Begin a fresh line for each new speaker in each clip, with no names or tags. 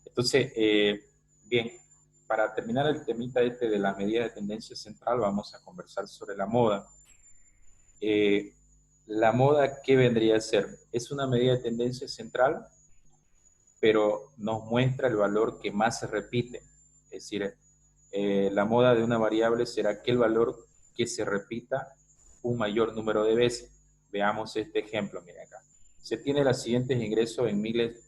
Entonces, bien, para terminar el temita este de las medidas de tendencia central, vamos a conversar sobre la moda. La moda, ¿qué vendría a ser? Es una medida de tendencia central, pero nos muestra el valor que más se repite. Es decir, la moda de una variable será aquel valor que se repita un mayor número de veces. Veamos este ejemplo, miren acá. Se tiene los siguientes ingresos en miles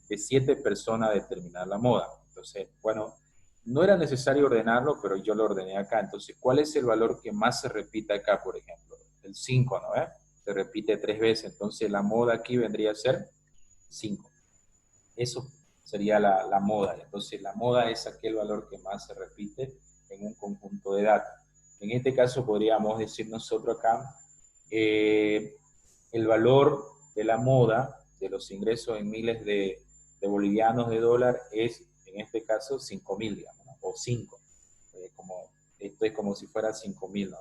de 7 personas a determinar la moda. Entonces, bueno, no era necesario ordenarlo, pero yo lo ordené acá. Entonces, ¿cuál es el valor que más se repite acá, por ejemplo? El 5, ¿no? Se repite 3 veces. Entonces, la moda aquí vendría a ser 5. Eso sería la moda. Entonces, la moda es aquel valor que más se repite en un conjunto de datos. En este caso, podríamos decir nosotros acá, el valor de la moda, de los ingresos en miles de bolivianos de dólar, es, en este caso, 5.000, digamos, ¿no? O 5. Esto es como si fuera 5.000, ¿no?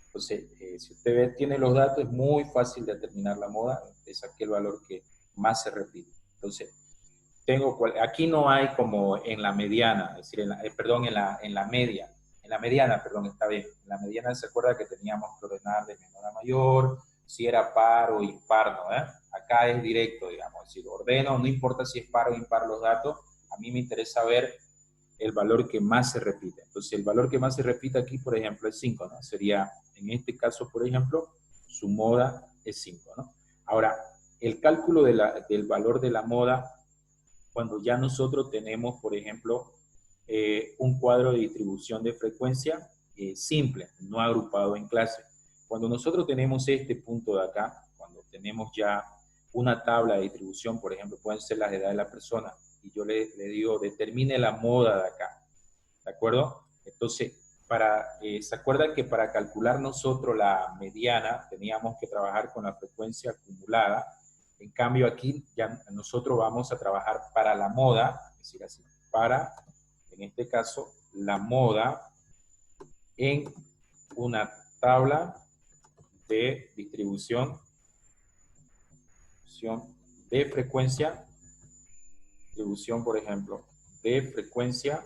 Entonces, si usted ve, tiene los datos, es muy fácil determinar la moda, es aquel valor que más se repite. Entonces, aquí no hay como en la mediana, es decir, perdón, en la media. En la mediana, perdón, está bien. En la mediana se acuerda que teníamos que ordenar de menor a mayor, si era par o impar, ¿no? Acá es directo, digamos, es decir, ordeno, no importa si es par o impar los datos, a mí me interesa ver el valor que más se repite. Entonces, el valor que más se repite aquí, por ejemplo, es 5, ¿no? Sería, en este caso, por ejemplo, su moda es 5, ¿no? Ahora, el cálculo del valor de la moda, cuando ya nosotros tenemos, por ejemplo, un cuadro de distribución de frecuencia simple, no agrupado en clase. Cuando nosotros tenemos este punto de acá, cuando tenemos ya una tabla de distribución, por ejemplo, pueden ser las edades de la persona, y yo le digo, determine la moda de acá, ¿de acuerdo? Entonces, ¿se acuerda que para calcular nosotros la mediana teníamos que trabajar con la frecuencia acumulada? En cambio, aquí ya nosotros vamos a trabajar para la moda, es decir, así, para, en este caso, la moda en una tabla de distribución de frecuencia, distribución, por ejemplo, de frecuencia,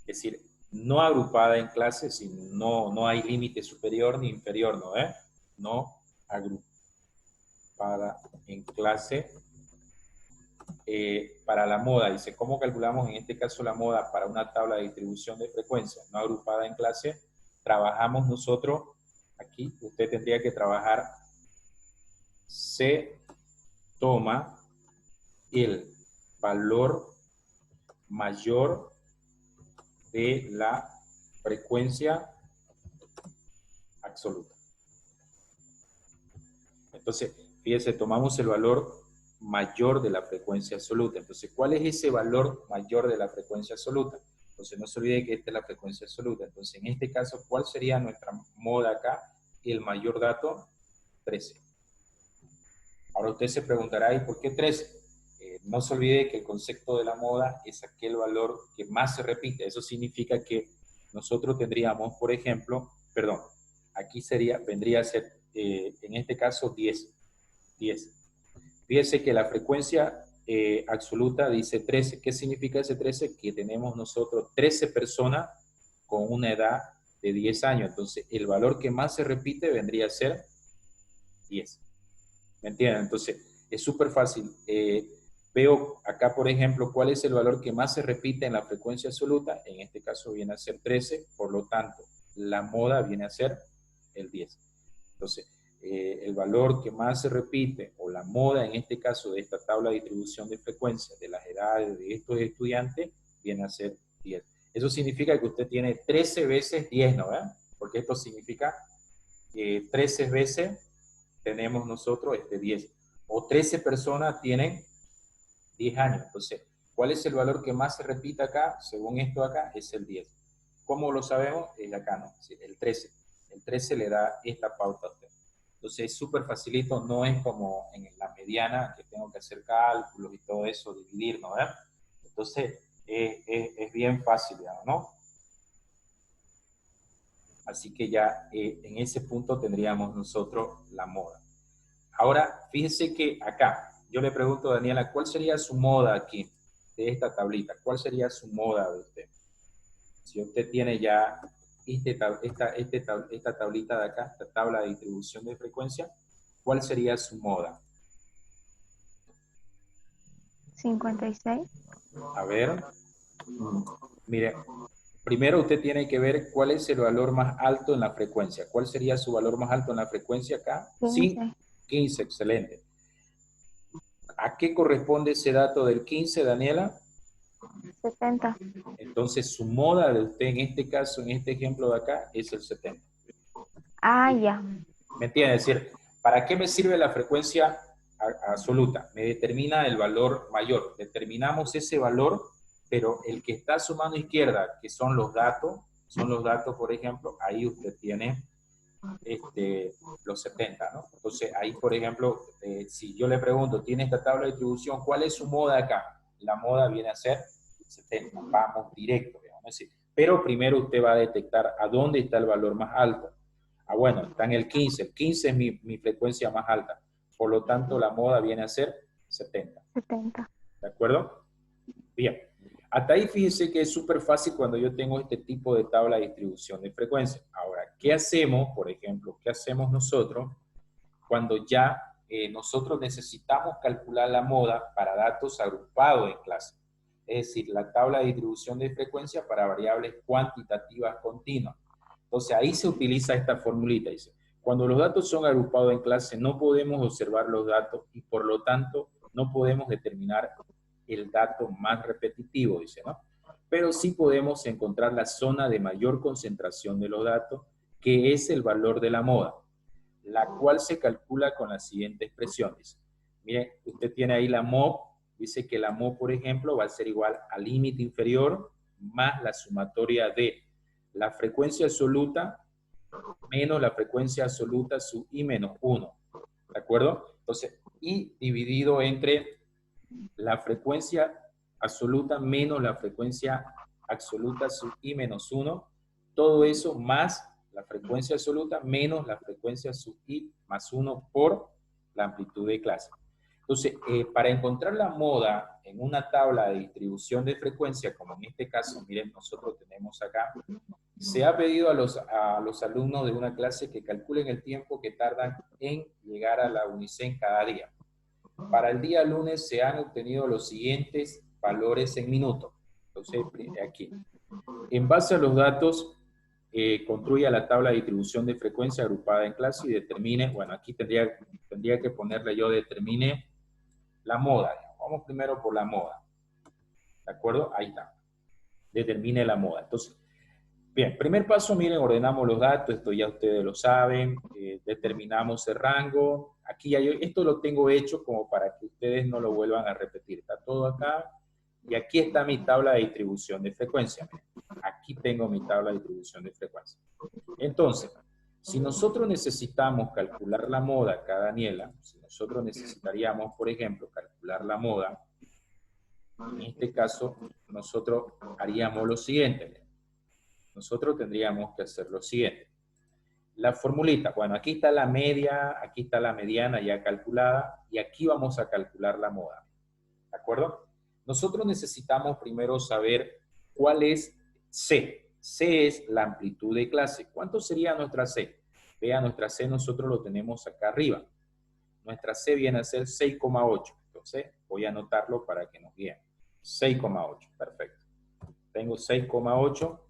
es decir, no agrupada en clases, sino no hay límite superior ni inferior, ¿no? No agrupada en clase. Para la moda, dice, ¿cómo calculamos en este caso la moda para una tabla de distribución de frecuencia no agrupada en clase? Trabajamos nosotros, aquí usted tendría que trabajar, se toma el valor mayor de la frecuencia absoluta. Entonces, fíjese, tomamos el valor mayor de la frecuencia absoluta. Entonces, ¿cuál es ese valor mayor de la frecuencia absoluta? Entonces, no se olvide que esta es la frecuencia absoluta. Entonces, en este caso, ¿cuál sería nuestra moda acá? El mayor dato, 13. Ahora usted se preguntará, ¿y por qué 13? No se olvide que el concepto de la moda es aquel valor que más se repite. Eso significa que nosotros tendríamos, por ejemplo, perdón, aquí vendría a ser, en este caso, 10. 10. Fíjese que la frecuencia absoluta dice 13. ¿Qué significa ese 13? Que tenemos nosotros 13 personas con una edad de 10 años. Entonces, el valor que más se repite vendría a ser 10. ¿Me entienden? Entonces, es súper fácil. Veo acá, por ejemplo, cuál es el valor que más se repite en la frecuencia absoluta. En este caso viene a ser 13. Por lo tanto, la moda viene a ser el 10. Entonces, el valor que más se repite, o la moda en este caso de esta tabla de distribución de frecuencia de las edades de estos estudiantes, viene a ser 10. Eso significa que usted tiene 13 veces 10, ¿no? Porque esto significa que 13 veces tenemos nosotros 10. O 13 personas tienen 10 años. Entonces, ¿cuál es el valor que más se repite acá? Según esto acá, es el 10. ¿Cómo lo sabemos? Es acá, ¿no? El 13. El 13 le da esta pauta a usted. Entonces es súper facilito, no es como en la mediana que tengo que hacer cálculos y todo eso, dividir, ¿no? Entonces es bien fácil, ¿no? Así que ya en ese punto tendríamos nosotros la moda. Ahora, fíjense que acá, yo le pregunto a Daniela, ¿cuál sería su moda aquí, de esta tablita? ¿Cuál sería su moda de usted? Si usted tiene ya esta tablita de acá, esta tabla de distribución de frecuencia, ¿cuál sería su moda?
56.
A ver, mire, primero usted tiene que ver cuál es el valor más alto en la frecuencia. ¿Cuál sería su valor más alto en la frecuencia acá? Sí,
15.
15, excelente. ¿A qué corresponde ese dato del 15, Daniela?
70.
Entonces, su moda de usted en este caso, en este ejemplo de acá, es el 70.
Ah, ya.
¿Me entiende? Es decir, ¿para qué me sirve la frecuencia absoluta? Me determina el valor mayor. Determinamos ese valor, pero el que está a su mano izquierda, que son los datos, por ejemplo, ahí usted tiene los 70, ¿no? Entonces, ahí, por ejemplo, si yo le pregunto, ¿tiene esta tabla de distribución? ¿Cuál es su moda acá? La moda viene a ser 70. Vamos directo, digamos así. Pero primero usted va a detectar a dónde está el valor más alto. Ah, bueno, está en el 15. El 15 es mi frecuencia más alta. Por lo tanto, la moda viene a ser 70.
70.
¿De acuerdo? Bien. Hasta ahí fíjense que es súper fácil cuando yo tengo este tipo de tabla de distribución de frecuencia. Ahora, ¿qué hacemos, por ejemplo? ¿Qué hacemos nosotros cuando ya nosotros necesitamos calcular la moda para datos agrupados en clase? Es decir, la tabla de distribución de frecuencia para variables cuantitativas continuas. Entonces, ahí se utiliza esta formulita. Dice, cuando los datos son agrupados en clase, no podemos observar los datos y por lo tanto no podemos determinar el dato más repetitivo, dice, ¿no? Pero sí podemos encontrar la zona de mayor concentración de los datos, que es el valor de la moda, la cual se calcula con la siguiente expresión. Dice, mire, usted tiene ahí la MOB, dice que la MOB, por ejemplo, va a ser igual al límite inferior más la sumatoria de la frecuencia absoluta menos la frecuencia absoluta sub i menos 1. ¿De acuerdo? Entonces, i dividido entre la frecuencia absoluta menos la frecuencia absoluta sub i menos 1, todo eso más la frecuencia absoluta menos la frecuencia sub i más 1 por la amplitud de clase. Entonces, para encontrar la moda en una tabla de distribución de frecuencia, como en este caso, miren, nosotros tenemos acá, se ha pedido a los alumnos de una clase que calculen el tiempo que tardan en llegar a la UNICEN cada día. Para el día lunes se han obtenido los siguientes valores en minutos. Entonces, aquí. En base a los datos, construya la tabla de distribución de frecuencia agrupada en clase y determine, bueno, aquí tendría que ponerle yo, determine la moda. Vamos primero por la moda. ¿De acuerdo? Ahí está. Determine la moda. Entonces, bien, primer paso, miren, ordenamos los datos, esto ya ustedes lo saben, determinamos el rango. Aquí ya yo, esto lo tengo hecho como para que ustedes no lo vuelvan a repetir. Está todo acá. Y aquí está mi tabla de distribución de frecuencia. Miren, aquí tengo mi tabla de distribución de frecuencia. Entonces, si nosotros necesitamos calcular la moda acá, Daniela, si nosotros necesitaríamos, por ejemplo, calcular la moda, en este caso, nosotros haríamos lo siguiente. Nosotros tendríamos que hacer lo siguiente. La formulita, bueno, aquí está la media, aquí está la mediana ya calculada, y aquí vamos a calcular la moda. ¿De acuerdo? Nosotros necesitamos primero saber cuál es C. C es la amplitud de clase. ¿Cuánto sería nuestra C? Vea, nuestra C nosotros lo tenemos acá arriba. Nuestra C viene a ser 6,8. Entonces, voy a anotarlo para que nos guíen. 6,8, perfecto. Tengo 6,8,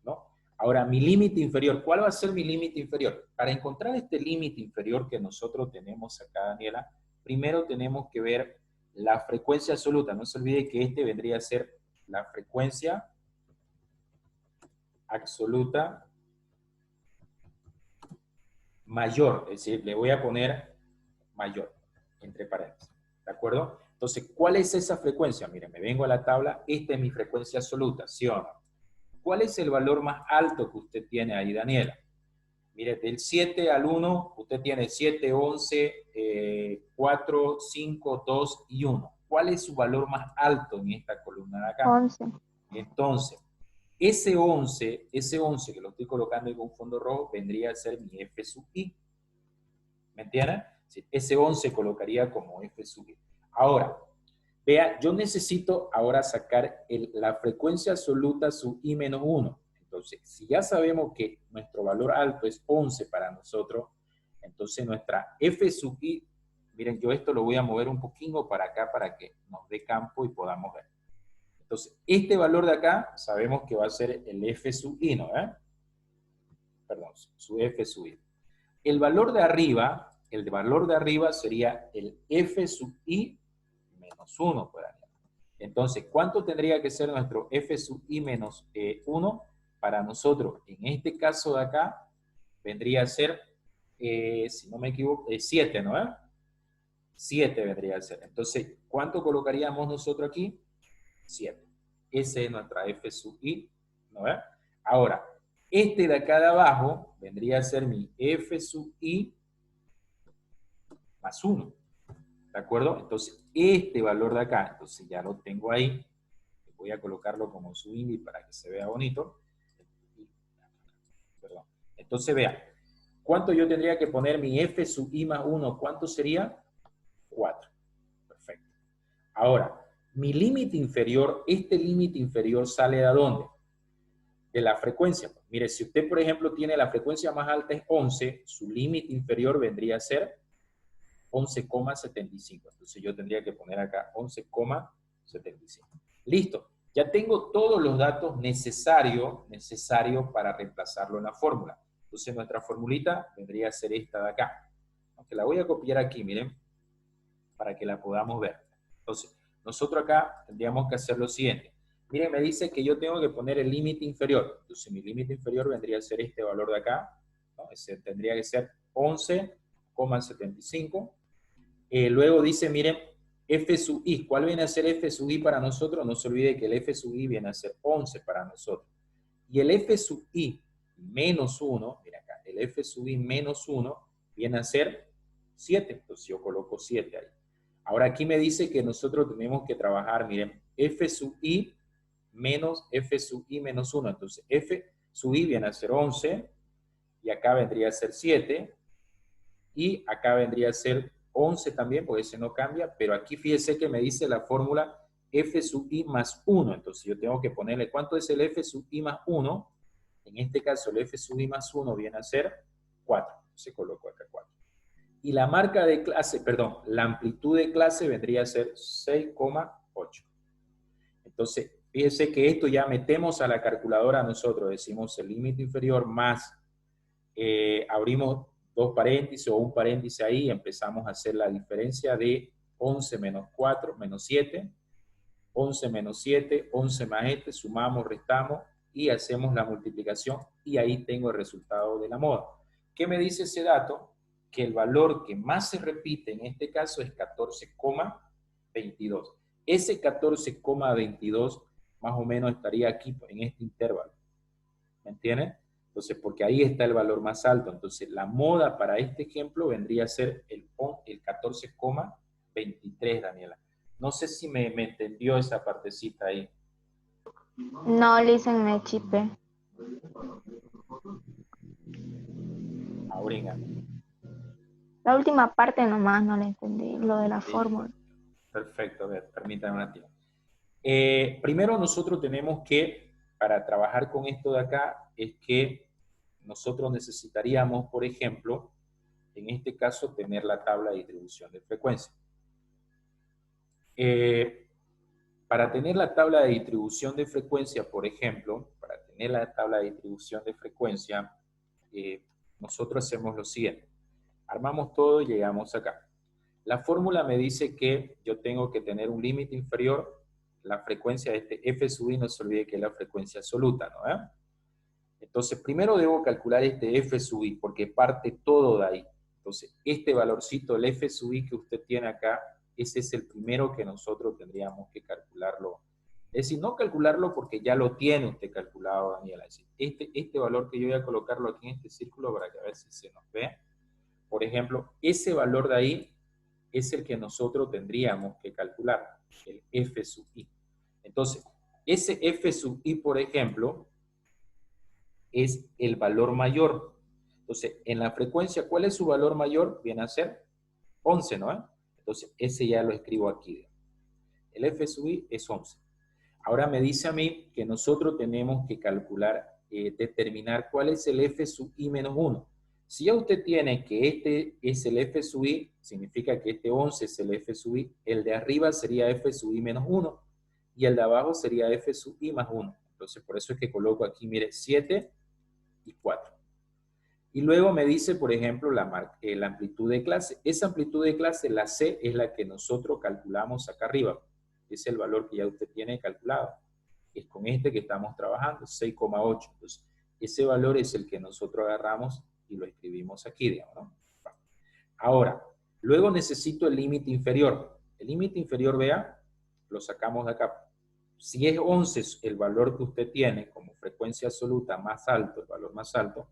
¿no? Ahora, mi límite inferior, ¿cuál va a ser mi límite inferior? Para encontrar este límite inferior que nosotros tenemos acá, Daniela, primero tenemos que ver la frecuencia absoluta. No se olvide que este vendría a ser la frecuencia absoluta mayor, es decir, le voy a poner mayor, entre paréntesis, ¿de acuerdo? Entonces, ¿cuál es esa frecuencia? Miren, me vengo a la tabla, esta es mi frecuencia absoluta, ¿sí o no? ¿Cuál es el valor más alto que usted tiene ahí, Daniela? Mire, del 7 al 1, usted tiene 7, 11, 4, 5, 2 y 1. ¿Cuál es su valor más alto en esta columna de acá?
11.
Entonces, ese 11 que lo estoy colocando en un fondo rojo, vendría a ser mi F sub I. ¿Me entienden? Ese 11 colocaría como F sub I. Ahora, vea, yo necesito ahora sacar la frecuencia absoluta sub i menos 1. Entonces, si ya sabemos que nuestro valor alto es 11 para nosotros, entonces nuestra f sub i, miren, yo esto lo voy a mover un poquito para acá para que nos dé campo y podamos ver. Entonces, este valor de acá sabemos que va a ser el f sub i, ¿no? Perdón, su f sub i. El valor de arriba sería el f sub i menos 1, pues, Daniel. Entonces, ¿cuánto tendría que ser nuestro f sub i menos 1? Para nosotros, en este caso de acá, vendría a ser, si no me equivoco, 7, ¿no? 7 vendría a ser. Entonces, ¿cuánto colocaríamos nosotros aquí? 7. Esa es nuestra f sub i, ¿no? Ahora, este de acá de abajo vendría a ser mi f sub i más 1. ¿De acuerdo? Entonces, este valor de acá, entonces ya lo tengo ahí. Voy a colocarlo como su índice para que se vea bonito. Perdón. Entonces, vea, ¿cuánto yo tendría que poner mi f sub i más 1? ¿Cuánto sería? 4. Perfecto. Ahora, mi límite inferior, este límite inferior sale ¿de dónde? De la frecuencia. Mire, si usted, por ejemplo, tiene la frecuencia más alta es 11, su límite inferior vendría a ser 11,75. Entonces yo tendría que poner acá 11,75. Listo. Ya tengo todos los datos necesarios para reemplazarlo en la fórmula. Entonces nuestra formulita vendría a ser esta de acá. Aunque la voy a copiar aquí, miren, para que la podamos ver. Entonces, nosotros acá tendríamos que hacer lo siguiente. Miren, me dice que yo tengo que poner el límite inferior. Entonces mi límite inferior vendría a ser este valor de acá, ¿no? Ese tendría que ser 11,75. Luego dice, miren, f sub i. ¿Cuál viene a ser f sub i para nosotros? No se olvide que el f sub i viene a ser 11 para nosotros. Y el f sub i menos 1, mira acá, el f sub i menos 1 viene a ser 7. Entonces yo coloco 7 ahí. Ahora aquí me dice que nosotros tenemos que trabajar, miren, f sub i menos f sub i menos 1. Entonces f sub i viene a ser 11 y acá vendría a ser 7 y acá vendría a ser 11 también, porque ese no cambia, pero aquí fíjese que me dice la fórmula f sub i más 1. Entonces yo tengo que ponerle, ¿cuánto es el f sub i más 1? En este caso el f sub i más 1 viene a ser 4. Entonces coloco acá 4. Y la marca de clase, perdón, la amplitud de clase vendría a ser 6,8. Entonces, fíjese que esto ya metemos a la calculadora nosotros, decimos el límite inferior más, abrimos dos paréntesis o un paréntesis ahí y empezamos a hacer la diferencia de 11 menos 4 menos 7, 11 menos 7, 11 más este, sumamos, restamos y hacemos la multiplicación y ahí tengo el resultado de la moda. ¿Qué me dice ese dato? Que el valor que más se repite en este caso es 14,22. Ese 14,22 más o menos estaría aquí en este intervalo. ¿Me entienden? Entonces, porque ahí está el valor más alto. Entonces, la moda para este ejemplo vendría a ser el 14,23, Daniela. No sé si me entendió esa partecita ahí.
No, listen, me chipé.
Ahorita.
La última parte nomás no la entendí, lo de la fórmula.
Perfecto, a ver, permítanme un ratito. Primero nosotros tenemos que, para trabajar con esto de acá, es que nosotros necesitaríamos, por ejemplo, en este caso, tener la tabla de distribución de frecuencia. Para tener la tabla de distribución de frecuencia, por ejemplo, para tener la tabla de distribución de frecuencia, nosotros hacemos lo siguiente. Armamos todo y llegamos acá. La fórmula me dice que yo tengo que tener un límite inferior, la frecuencia de este f sub i, no se olvide que es la frecuencia absoluta, ¿no? Entonces, primero debo calcular este f sub i, porque parte todo de ahí. Entonces, este valorcito, el f sub i que usted tiene acá, ese es el primero que nosotros tendríamos que calcularlo. Es decir, no calcularlo porque ya lo tiene usted calculado, Daniela. Es decir, este valor que yo voy a colocarlo aquí en este círculo para que a ver si se nos ve. Por ejemplo, ese valor de ahí es el que nosotros tendríamos que calcular, el f sub i. Entonces, ese f sub i, por ejemplo, es el valor mayor. Entonces, en la frecuencia, ¿cuál es su valor mayor? Viene a ser 11, ¿no? Entonces, ese ya lo escribo aquí. El f sub i es 11. Ahora me dice a mí que nosotros tenemos que calcular, determinar cuál es el f sub i menos 1. Si ya usted tiene que este es el f sub i, significa que este 11 es el f sub i, el de arriba sería f sub i menos 1 y el de abajo sería f sub i más 1. Entonces, por eso es que coloco aquí, mire, 7 y 4. Y luego me dice, por ejemplo, la amplitud de clase. Esa amplitud de clase, la C, es la que nosotros calculamos acá arriba. Es el valor que ya usted tiene calculado. Es con este que estamos trabajando, 6,8. Entonces, ese valor es el que nosotros agarramos y lo escribimos aquí, digamos, ¿no? Ahora, luego necesito el límite inferior. El límite inferior, vea, lo sacamos de acá. Si es 11 el valor que usted tiene como frecuencia absoluta más alto, el valor más alto,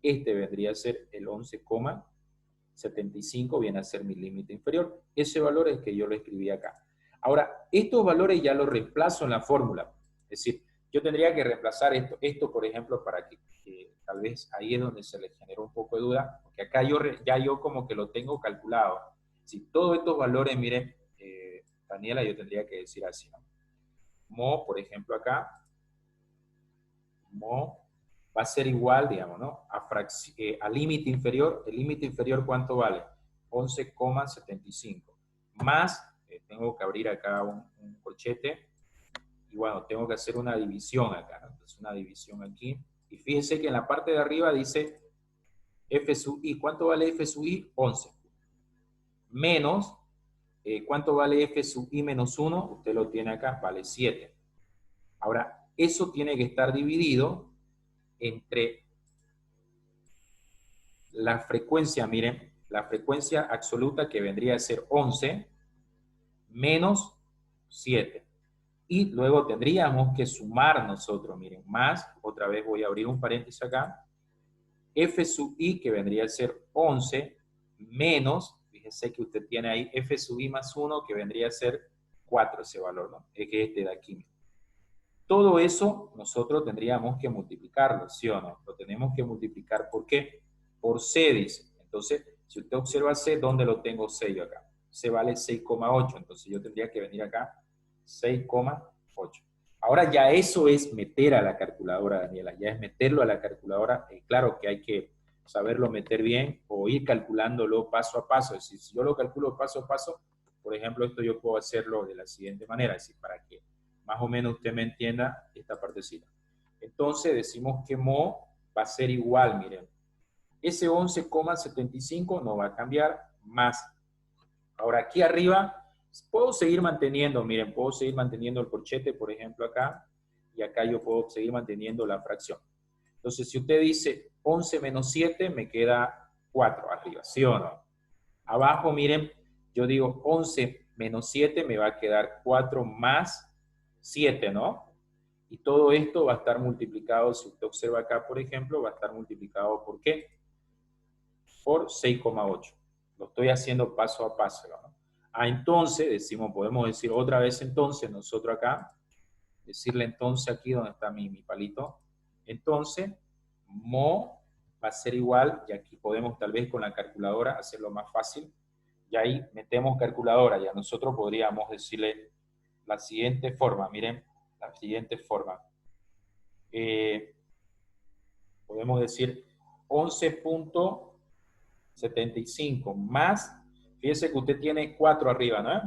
este vendría a ser el 11,75, viene a ser mi límite inferior. Ese valor es que yo lo escribí acá. Ahora, estos valores ya los reemplazo en la fórmula. Es decir, yo tendría que reemplazar esto por ejemplo, para que tal vez ahí es donde se le generó un poco de duda, porque acá ya yo como que lo tengo calculado. Si todos estos valores, miren, Daniela, yo tendría que decir así, ¿no? Mo, por ejemplo, acá, mo va a ser igual, digamos, ¿no? A límite inferior. ¿El límite inferior cuánto vale? 11,75. Más, tengo que abrir acá un corchete, y bueno, tengo que hacer una división acá, ¿no? Entonces, una división aquí. Y fíjense que en la parte de arriba dice f sub i. ¿Cuánto vale f sub i? 11. Menos, ¿cuánto vale f sub i menos 1? Usted lo tiene acá, vale 7. Ahora, eso tiene que estar dividido entre la frecuencia, miren, la frecuencia absoluta que vendría a ser 11 menos 7. Y luego tendríamos que sumar nosotros, miren, más, otra vez voy a abrir un paréntesis acá, f sub i que vendría a ser 11 menos, fíjese que usted tiene ahí f sub i más 1 que vendría a ser 4 ese valor, ¿no? Es que este de aquí. Todo eso nosotros tendríamos que multiplicarlo, ¿sí o no? Lo tenemos que multiplicar, ¿por qué? Por C, dice. Entonces, si usted observa C, ¿dónde lo tengo C yo acá? C vale 6,8, entonces yo tendría que venir acá 6,8. Ahora ya eso es meter a la calculadora, Daniela, ya es meterlo a la calculadora. Claro que hay que saberlo meter bien o ir calculándolo paso a paso. Es decir, si yo lo calculo paso a paso, por ejemplo, esto yo puedo hacerlo de la siguiente manera, es decir, para que más o menos usted me entienda esta partecita. Entonces decimos que mo va a ser igual, miren, ese 11,75 no va a cambiar, más. Ahora aquí arriba puedo seguir manteniendo, miren, puedo seguir manteniendo el corchete, por ejemplo, acá, y acá yo puedo seguir manteniendo la fracción. Entonces, si usted dice 11 menos 7, me queda 4 arriba, ¿sí o no? Abajo, miren, yo digo 11 menos 7, me va a quedar 4 más 7, ¿no? Y todo esto va a estar multiplicado, si usted observa acá, por ejemplo, va a estar multiplicado ¿por qué? Por 6,8. Lo estoy haciendo paso a paso, ¿no? Entonces, decimos, podemos decir otra vez entonces, nosotros acá, decirle entonces aquí donde está mi palito, entonces, mo va a ser igual, y aquí podemos tal vez con la calculadora hacerlo más fácil, y ahí metemos calculadora, ya nosotros podríamos decirle la siguiente forma, miren, la siguiente forma. Podemos decir 11,75 más, fíjese que usted tiene 4 arriba, ¿no?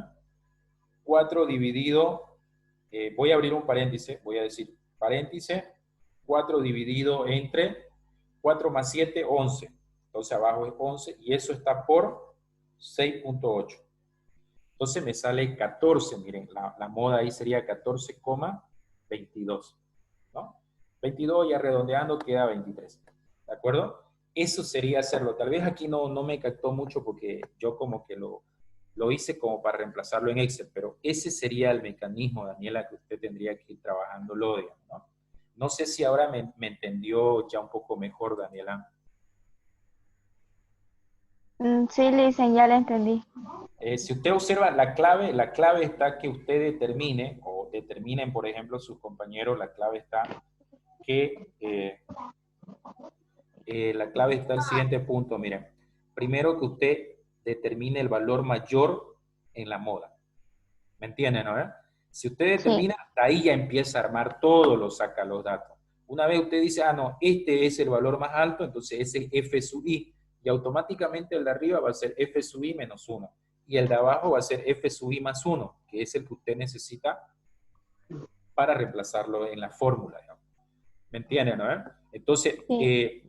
4 dividido, voy a abrir un paréntesis, voy a decir paréntesis, 4 dividido entre 4 más 7, 11. Entonces abajo es 11 y eso está por 6,8. Entonces me sale 14, miren, la moda ahí sería 14,22, ¿no? 22 y redondeando queda 23, ¿de acuerdo? Eso sería hacerlo. Tal vez aquí no me captó mucho porque yo como que lo hice como para reemplazarlo en Excel, pero ese sería el mecanismo, Daniela, que usted tendría que ir trabajándolo, digamos, ¿no? No sé si ahora me entendió ya un poco mejor, Daniela.
Sí, Licen, ya la entendí.
Si usted observa, la clave está que usted determine, o determinen, por ejemplo, sus compañeros, la clave está que, la clave está en el siguiente punto, miren. Primero que usted determine el valor mayor en la moda. ¿Me entienden, no? Si usted
Sí.
determina, ahí ya empieza a armar todo, lo saca los datos. Una vez usted dice, ah, no, este es el valor más alto, entonces ese es F sub I, y automáticamente el de arriba va a ser F sub I menos 1, y el de abajo va a ser F sub I más 1, que es el que usted necesita para reemplazarlo en la fórmula, digamos. ¿Me entienden, no? Entonces,
Sí.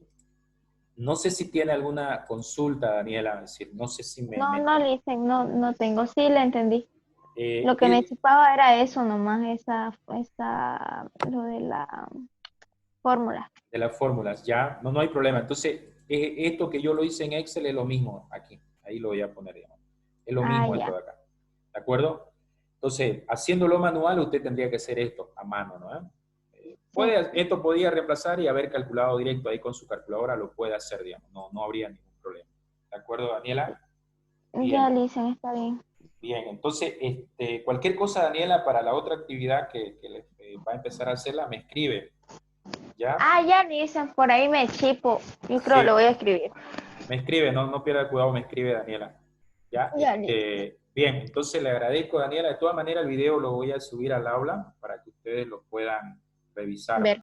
no sé si tiene alguna consulta, Daniela, es decir, no sé si me...
No, no, Listen, no, no tengo. Sí, le entendí. Lo que me
eh,
chupaba era eso nomás, lo de la fórmula.
de las fórmulas, ya, no, no hay problema. Entonces, esto que yo lo hice en Excel es lo mismo aquí, ahí lo voy a poner, digamos. Es lo
Ah,
mismo esto
ya.
de acá, ¿de acuerdo? Entonces, haciéndolo manual, usted tendría que hacer esto a mano, ¿no?
Sí.
Esto podía reemplazar y haber calculado directo ahí con su calculadora, lo puede hacer, digamos, no, no habría ningún problema. ¿De acuerdo, Daniela?
Ya,
Bien,
Listen, está bien.
bien. Entonces, cualquier cosa, Daniela, para la otra actividad que va a empezar a hacerla, me escribe, ¿ya?
Ah, ya, Listen, por ahí me chipo. Yo creo que lo
Sí,
voy a escribir.
me escribe, no, no pierda cuidado, me escribe Daniela. Ya,
Ya, Listen.
bien, entonces le agradezco, Daniela. De todas maneras, el video lo voy a subir al aula para que ustedes lo puedan revisar.
Ver.